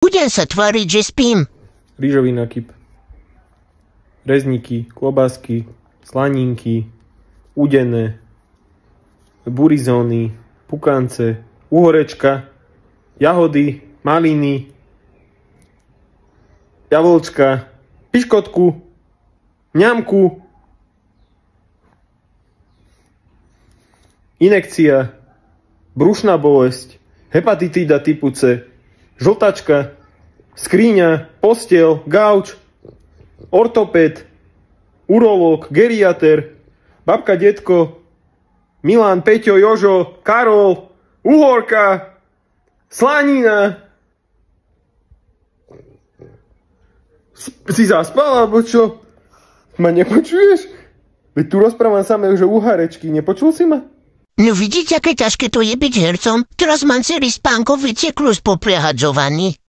Budem sa tváriť, že spím. Rýžový nakyp. Rezníky, klobásky, slaninky, udené, burizóny, pukance, uhorečka, jahody, maliny, jablčka, piškotku, ňamku, inekcia, brušná bolesť, hepatitída typu C, žltačka, skriňa, posteľ, gauč, ortopéd, urológ, geriater, babka, detko, Milan, Peťo, Jožo, Karol, uhorka, slanina. Si zaspal, alebo čo? Ma nepočuješ? Veď tu rozprávam samé, že uharečky. Nepočul si ma? No vidíte, aké ťažké to je byť hercom? Teraz mám celý spánkov vycieklus po prehadzovaní.